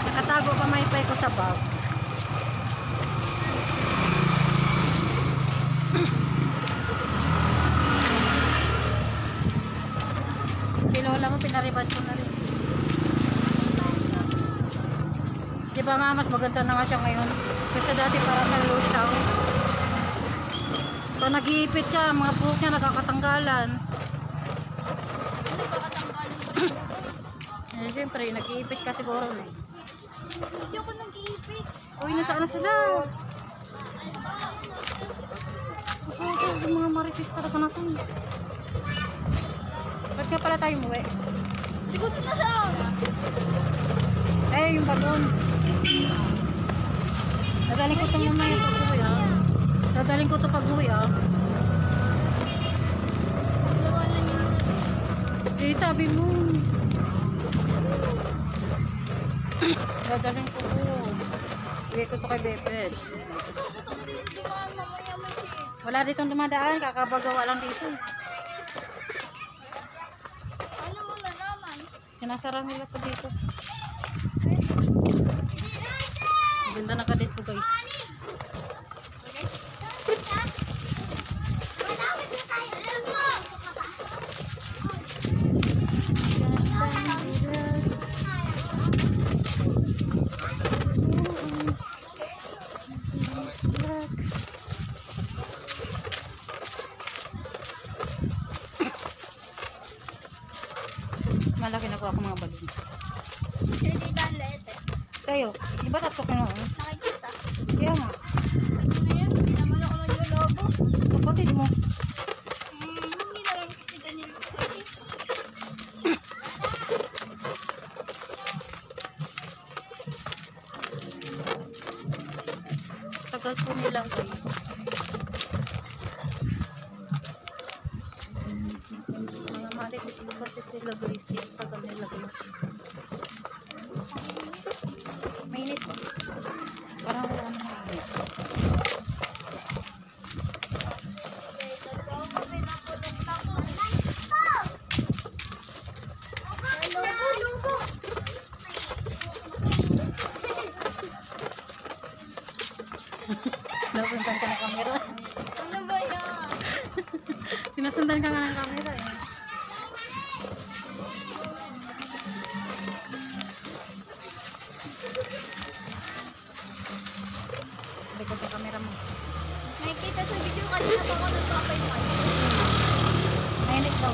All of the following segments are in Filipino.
Nakatago pa maypay ko sa bag. Si lola mo pinariban ko na rin. Di ba nga mas maganda na nga siya ngayon? Kasi dati parang nalo siya. Pag nag-iipit siya, mga buhok niya nagkakatanggalan. Eh, siyempre, nag-iipit ka siguro eh. Hindi ako nag-iipit. Uy, nasaan na sila? Yung mga marites talaga na ito. Ba't nga pala tayo umuwi? Hindi ko na lang. Eh, yung balon. Dadaling ko ito mamaya pag-uwi ah. Dadaling ko ito pag-uwi ah. Lawanan niyo. Eh, tabi mo. Dadaling ko ito. Uwi ko ito kay Bepet. Wala ditong dumadaan. Kakabagawa lang dito. Ano mo nalaman? Sinasara nila ito dito. Ganda na kadit ko guys. Malaki na ko ako mga balon. Hindi dan lete. Sa'yo, di ba tatok na naman? Nakikita. Kaya nga. Ano na yan? Hindi naman ako naglolobo. Kapatid mo. Hindi na lang kasi Daniel. Tagal po nila guys. Mga marites ko kasi sila guys. Kaya tagal nila guys. Mainit ba? Parang wala naman mainit. Sinasundan ka ng camera. Ano ba yan? Sinasundan ka nga ng camera eh. Likod sa camera mo. Nakikita sa video kanina pa ako nagpapay-pay. Mainit daw.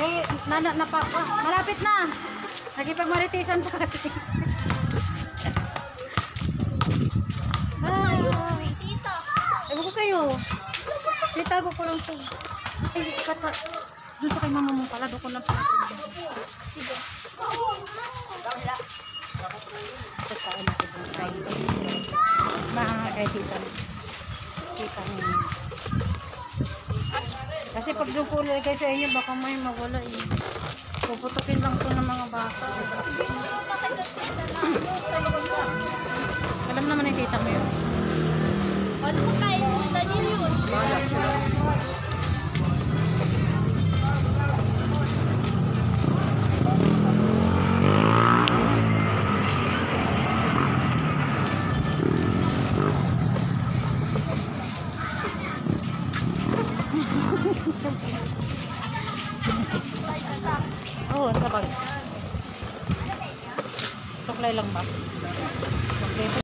May malapit na. Nakipagmaritisan pa kasi. Uy, tita. Ewan ko sa'yo. Titago ko lang ito. Ay, kata. Doon sa kay mama mo pala. Doon ko lang pala. Sige. Pagkaan na ito. Baka kay tita. Tita mo. Kasi pag doon ko lagay sa inyo, baka may mawala eh. Puputukin lang ito ng mga bata. Alam naman yung tita mo yun. Ano mo kain mo, Daniel yun? Balak sila.